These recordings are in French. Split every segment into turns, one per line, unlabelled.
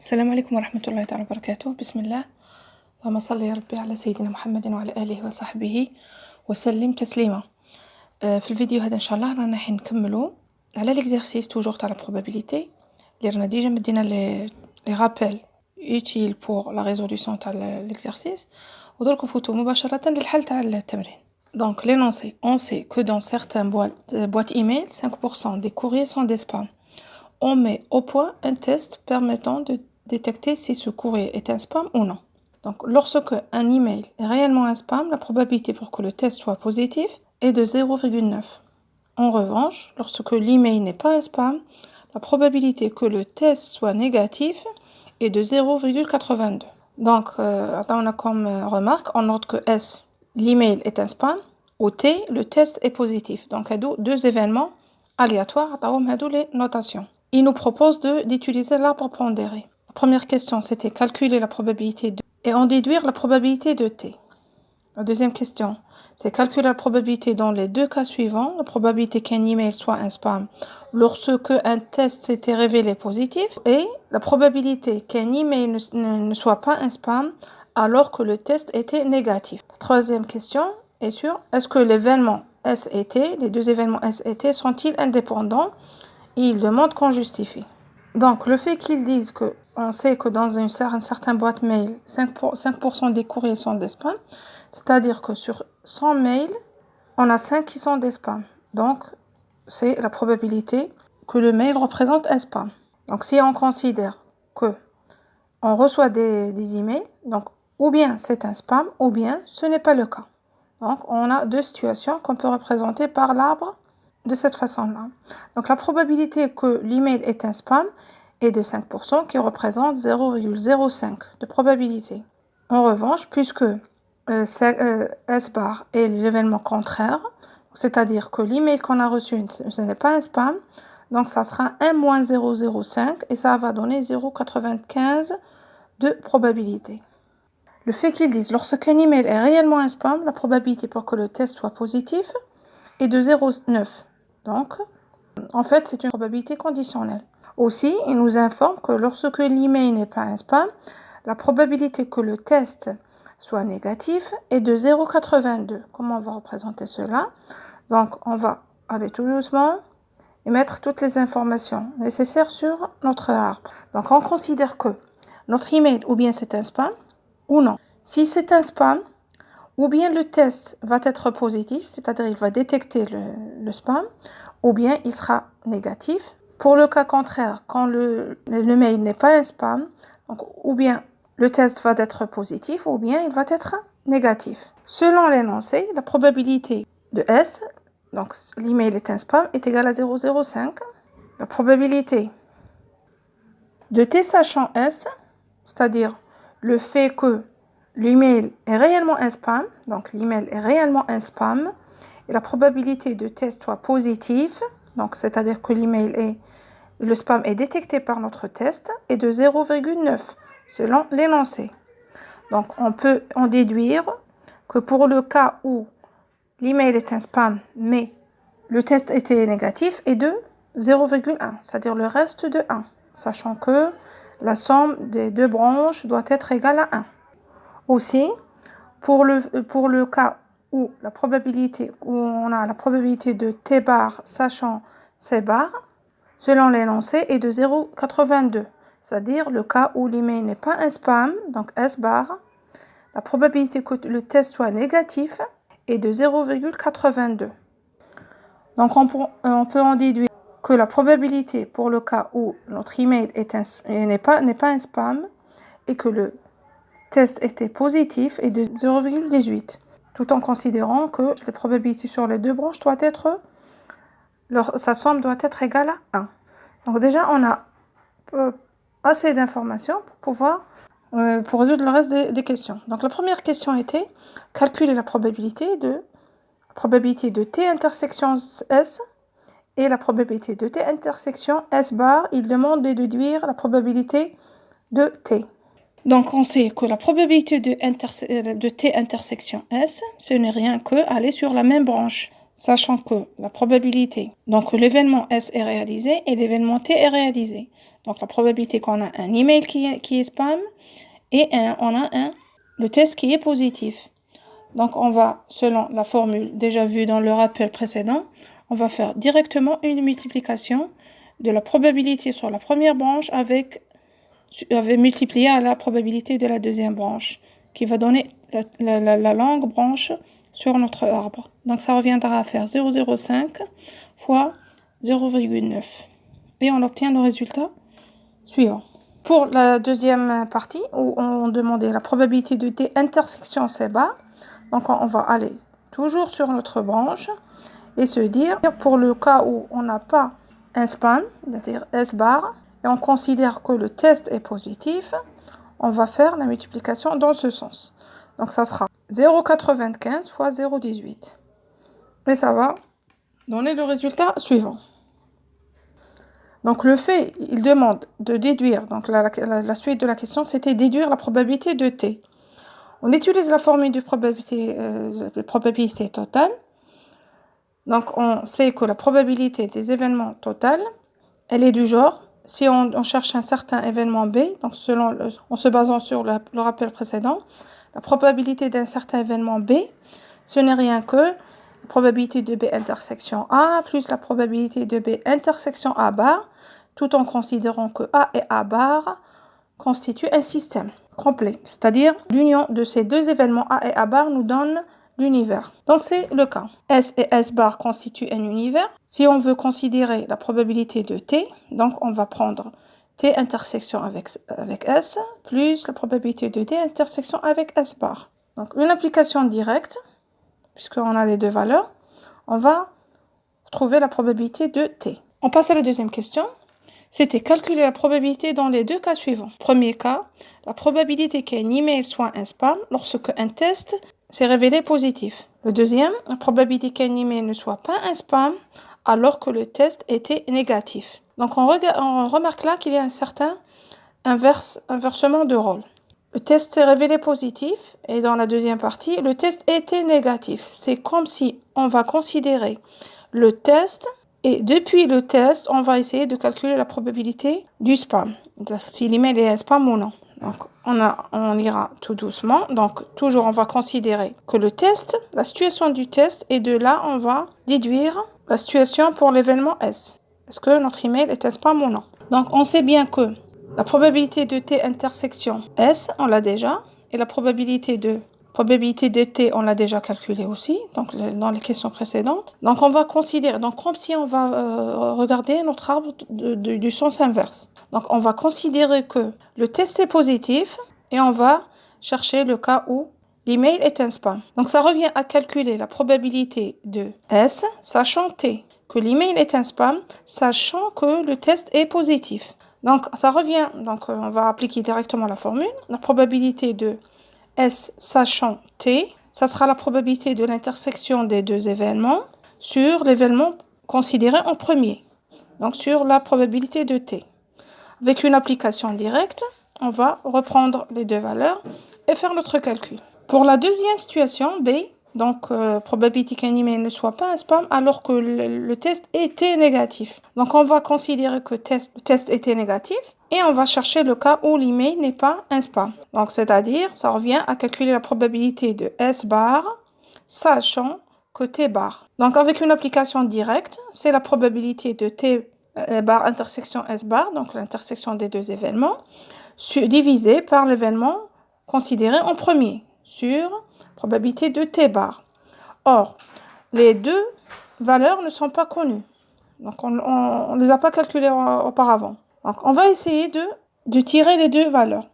السلام عليكم ورحمة الله تعالى وبركاته. بسم الله، اللهم صل يا ربي على سيدنا محمد وعلى آله وصحبه وسلم تسليما. في الفيديو هذا إن شاء الله رانا حنكملوا على l'exercice توجور تاع la probabilité اللي رانا ديجا مدينا les rappels utiles pour la résolution تاع l'exercice، ودرك نفوتوا مباشرة للحل تاع التمرين. Donc l'énoncé, on sait que dans certains boîtes email, 5% des courriers sont des spams. On met au point un test permettant de détecter si ce courrier est un spam ou non. Donc, lorsque un email est réellement un spam, la probabilité pour que le test soit positif est de 0,9. En revanche, lorsque l'email n'est pas un spam, la probabilité que le test soit négatif est de 0,82. Donc, on a comme remarque, on note que S, l'email est un spam, ou T, le test est positif. Donc, il y a deux événements aléatoires, les notations. Il nous propose d'utiliser l'arbre pondéré. La première question, c'était calculer la probabilité de et en déduire la probabilité de T. La deuxième question, c'est calculer la probabilité dans les deux cas suivants, la probabilité qu'un email soit un spam lorsque un test s'était révélé positif et la probabilité qu'un email ne soit pas un spam alors que le test était négatif. La troisième question est sur est-ce que l'événement S et T, les deux événements S et T, sont-ils indépendants? Il demande qu'on justifie. Donc, le fait qu'ils disent qu'on sait que dans une certaine boîte mail, 5% des courriers sont des spams, c'est-à-dire que sur 100 mails, on a 5 qui sont des spams. Donc, c'est la probabilité que le mail représente un spam. Donc, si on considère que on reçoit des emails, donc ou bien c'est un spam, ou bien ce n'est pas le cas. Donc, on a deux situations qu'on peut représenter par l'arbre de cette façon-là. Donc la probabilité que l'email est un spam est de 5% qui représente 0,05 de probabilité. En revanche, puisque S bar est l'événement contraire, c'est-à-dire que l'email qu'on a reçu ce n'est pas un spam, donc ça sera 1 moins 0,05 et ça va donner 0,95 de probabilité. Le fait qu'ils disent lorsqu'un email est réellement un spam, la probabilité pour que le test soit positif est de 0,9. Donc, en fait, c'est une probabilité conditionnelle. Aussi, il nous informe que lorsque l'email n'est pas un spam, la probabilité que le test soit négatif est de 0,82. Comment on va représenter cela? Donc, on va aller tout doucement et mettre toutes les informations nécessaires sur notre arbre. Donc, on considère que notre email, ou bien c'est un spam, ou non. Si c'est un spam, ou bien le test va être positif, c'est-à-dire il va détecter le spam, ou bien il sera négatif. Pour le cas contraire, quand le mail n'est pas un spam, donc, ou bien le test va être positif, ou bien il va être négatif. Selon l'énoncé, la probabilité de S, donc l'email est un spam, est égale à 0,05. La probabilité de T sachant S, c'est-à-dire le fait que l'email est réellement un spam, donc l'email est réellement un spam, et la probabilité de test soit positive, donc c'est-à-dire que le spam est détecté par notre test, est de 0,9 selon l'énoncé. Donc on peut en déduire que pour le cas où l'email est un spam, mais le test était négatif, est de 0,1, c'est-à-dire le reste de 1, sachant que la somme des deux branches doit être égale à 1. Aussi, pour le cas où on a la probabilité de T bar sachant C bar, selon l'énoncé, est de 0,82. C'est-à-dire le cas où l'email n'est pas un spam, donc S bar, la probabilité que le test soit négatif est de 0,82. Donc on peut en déduire que la probabilité pour le cas où notre email n'est pas un spam et que le test était positif est de 0,18, tout en considérant que les probabilités sur les deux branches sa somme doit être égale à 1. Donc déjà, on a assez d'informations pour résoudre le reste des questions. Donc la première question était calculer la probabilité de T intersection S et la probabilité de T intersection S bar. Il demande de déduire la probabilité de T. Donc, on sait que la probabilité de T intersection S, ce n'est rien que aller sur la même branche, sachant que la probabilité, donc l'événement S est réalisé et l'événement T est réalisé. Donc la probabilité qu'on a un email qui est spam et le test qui est positif. Donc on va, selon la formule déjà vue dans le rappel précédent, on va faire directement une multiplication de la probabilité sur la première branche avec multiplié à la probabilité de la deuxième branche, qui va donner la longue branche sur notre arbre. Donc ça reviendra à faire 0,05 fois 0,9. Et on obtient le résultat suivant. Pour la deuxième partie, où on demandait la probabilité de T intersection C bar, donc on va aller toujours sur notre branche et se dire, pour le cas où on n'a pas un spam, c'est-à-dire S bar, et on considère que le test est positif, on va faire la multiplication dans ce sens. Donc ça sera 0,95 fois 0,18. Et ça va donner le résultat suivant. Donc le fait, il demande de déduire, donc la suite de la question, c'était déduire la probabilité de T. On utilise la formule de probabilité totale. Donc on sait que la probabilité des événements totaux, elle est du genre, si on cherche un certain événement B, donc en se basant sur le rappel précédent, la probabilité d'un certain événement B, ce n'est rien que la probabilité de B intersection A plus la probabilité de B intersection A bar, tout en considérant que A et A bar constituent un système complet. C'est-à-dire, l'union de ces deux événements A et A bar nous donne l'univers. Donc, c'est le cas. S et S bar constituent un univers. Si on veut considérer la probabilité de T, donc on va prendre T intersection avec S plus la probabilité de T intersection avec S bar. Donc, une application directe, puisqu'on a les deux valeurs, on va trouver la probabilité de T. On passe à la deuxième question. C'était calculer la probabilité dans les deux cas suivants. Premier cas, la probabilité qu'un email soit un spam lorsque un test s'est révélé positif. Le deuxième, la probabilité qu'un email ne soit pas un spam alors que le test était négatif. Donc on remarque là qu'il y a un certain inversement de rôle. Le test s'est révélé positif et dans la deuxième partie, le test était négatif. C'est comme si on va considérer le test et depuis le test, on va essayer de calculer la probabilité du spam, si l'email est un spam ou non. Donc, on ira tout doucement. Donc, toujours, on va considérer que le test, la situation du test, et de là, on va déduire la situation pour l'événement S. Est-ce que notre email est un spam ou non? Donc, on sait bien que la probabilité de T intersection S, on l'a déjà, et la probabilité de T, on l'a déjà calculée aussi, donc dans les questions précédentes. Donc, on va considérer, donc comme si on va regarder notre arbre du sens inverse. Donc, on va considérer que le test est positif et on va chercher le cas où l'email est un spam. Donc, ça revient à calculer la probabilité de S, sachant T, que l'email est un spam, sachant que le test est positif. Donc, ça revient, donc on va appliquer directement la formule. La probabilité de S sachant T, ça sera la probabilité de l'intersection des deux événements sur l'événement considéré en premier, donc sur la probabilité de T. Avec une application directe, on va reprendre les deux valeurs et faire notre calcul. Pour la deuxième situation, B, donc probabilité qu'un email ne soit pas un spam alors que le test était négatif. Donc on va considérer que le test était négatif et on va chercher le cas où l'email n'est pas un spam. Donc c'est-à-dire, ça revient à calculer la probabilité de S bar sachant que T bar. Donc avec une application directe, c'est la probabilité de T bar intersection S bar, donc l'intersection des deux événements, divisée par l'événement considéré en premier sur probabilité de T bar. Or, les deux valeurs ne sont pas connues. Donc, on ne les a pas calculées auparavant. Donc, on va essayer de tirer les deux valeurs.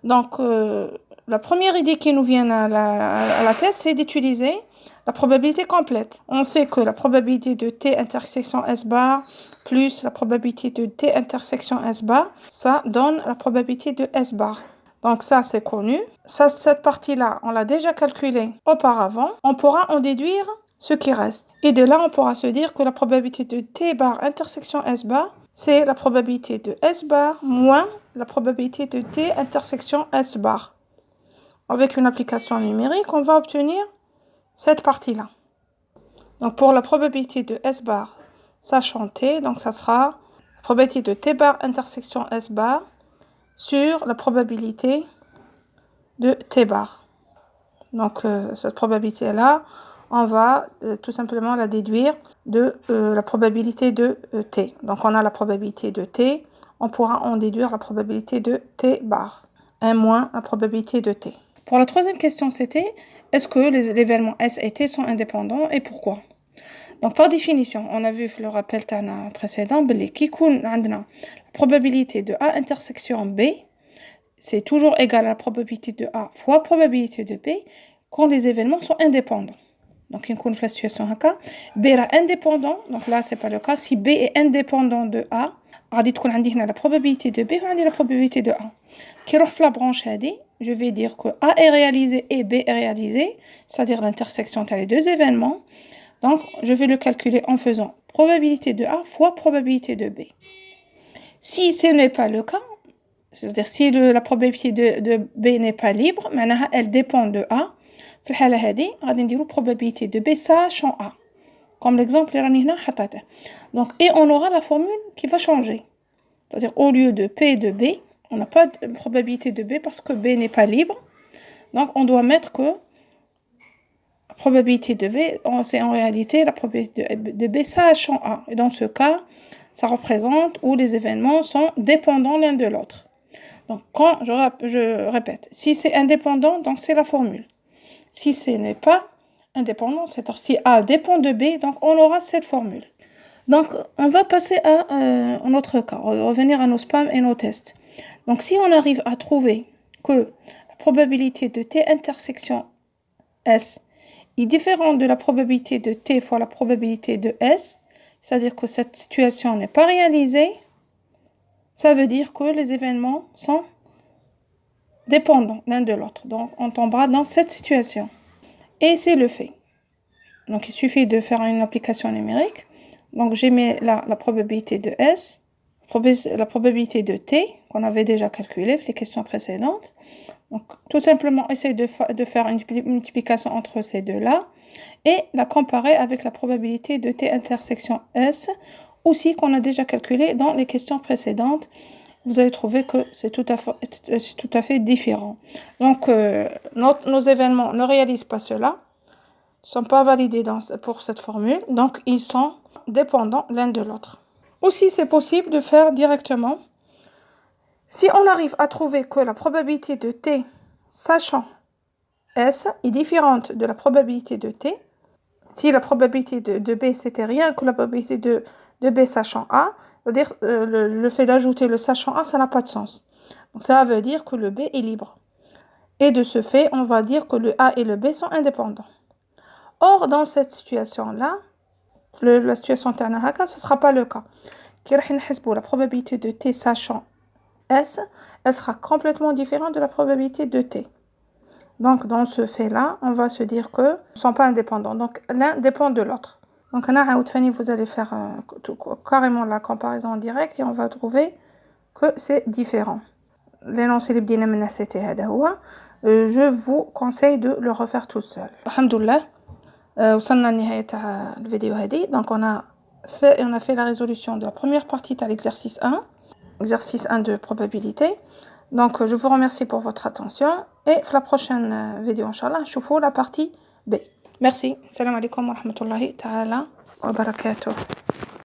Donc, la première idée qui nous vient à la tête, c'est d'utiliser la probabilité complète. On sait que la probabilité de T intersection S bar plus la probabilité de T intersection S bar, ça donne la probabilité de S bar. Donc ça, c'est connu. Ça, cette partie-là, on l'a déjà calculée auparavant. On pourra en déduire ce qui reste. Et de là, on pourra se dire que la probabilité de T bar intersection S bar, c'est la probabilité de S bar moins la probabilité de T intersection S bar. Avec une application numérique, on va obtenir cette partie-là. Donc pour la probabilité de S bar sachant T, donc ça sera la probabilité de T bar intersection S bar sur la probabilité de T bar. Donc, cette probabilité-là, on va tout simplement la déduire de la probabilité de T. Donc, on a la probabilité de T, on pourra en déduire la probabilité de T bar, 1 moins la probabilité de T. Pour la troisième question, c'était, est-ce que les événements S et T sont indépendants et pourquoi? Donc, par définition, on a vu le rappel précédent, la probabilité de A intersection B, c'est toujours égal à la probabilité de A fois probabilité de B quand les événements sont indépendants. Donc, il y a la situation B est indépendant, donc là, ce n'est pas le cas. Si B est indépendant de A, on a la probabilité de B et la probabilité de A. Qui reflète la branche je vais dire que A est réalisé et B est réalisé, c'est-à-dire l'intersection entre les deux événements. Donc, je vais le calculer en faisant probabilité de A fois probabilité de B. Si ce n'est pas le cas, c'est-à-dire si la probabilité de B n'est pas libre, elle dépend de A. في الحالة هذه غادي نديرو probabilité de B sachant A. Comme l'exemple اللي راني هنا حطيته. Donc, et on aura la formule qui va changer. C'est-à-dire au lieu de P de B, on n'a pas de probabilité de B parce que B n'est pas libre. Donc, on doit mettre que la probabilité de B, c'est en réalité la probabilité de B sachant A. Et dans ce cas, ça représente où les événements sont dépendants l'un de l'autre. Donc, quand je répète, si c'est indépendant, donc c'est la formule. Si ce n'est pas indépendant, c'est-à-dire si A dépend de B, donc on aura cette formule. Donc, on va passer à notre cas, revenir à nos spams et nos tests. Donc, si on arrive à trouver que la probabilité de T intersection S est différente de la probabilité de T fois la probabilité de S, c'est-à-dire que cette situation n'est pas réalisée, ça veut dire que les événements sont dépendants l'un de l'autre. Donc, on tombera dans cette situation. Et c'est le fait. Donc, il suffit de faire une application numérique. Donc, j'ai mis là la probabilité de S, la probabilité de T, qu'on avait déjà calculée, les questions précédentes. Donc, tout simplement, essayer de faire une multiplication entre ces deux-là et la comparer avec la probabilité de T intersection S, aussi qu'on a déjà calculé dans les questions précédentes. Vous allez trouver que c'est tout à fait différent. Donc, nos événements ne réalisent pas cela, ne sont pas validés pour cette formule, donc ils sont dépendants l'un de l'autre. Aussi, c'est possible de faire directement. Si on arrive à trouver que la probabilité de T, sachant S, est différente de la probabilité de T, si la probabilité de B, c'était rien que la probabilité de B sachant A, c'est-à-dire le fait d'ajouter le sachant A, ça n'a pas de sens. Donc ça veut dire que le B est libre. Et de ce fait, on va dire que le A et le B sont indépendants. Or, dans cette situation-là, la situation Tanahaka, ce ne sera pas le cas. La probabilité de T sachant S, elle sera complètement différente de la probabilité de T. Donc, dans ce fait-là, on va se dire qu'ils ne sont pas indépendants. Donc, l'un dépend de l'autre. Donc, vous allez faire carrément la comparaison en direct et on va trouver que c'est différent. L'énoncé اللي بدينا منه c'était هذا هو. Je vous conseille de le refaire tout seul. Alhamdoulilah, وصلنا لنهاية تاع الفيديو هذه. Donc, on a fait la résolution de la première partie de l'exercice 1, exercice 1 de probabilité. Donc, je vous remercie pour votre attention et la prochaine vidéo, Inch'Allah, je vous la partie B. Merci. Salam alaikum wa rahmatullahi ta'ala wa barakatuh.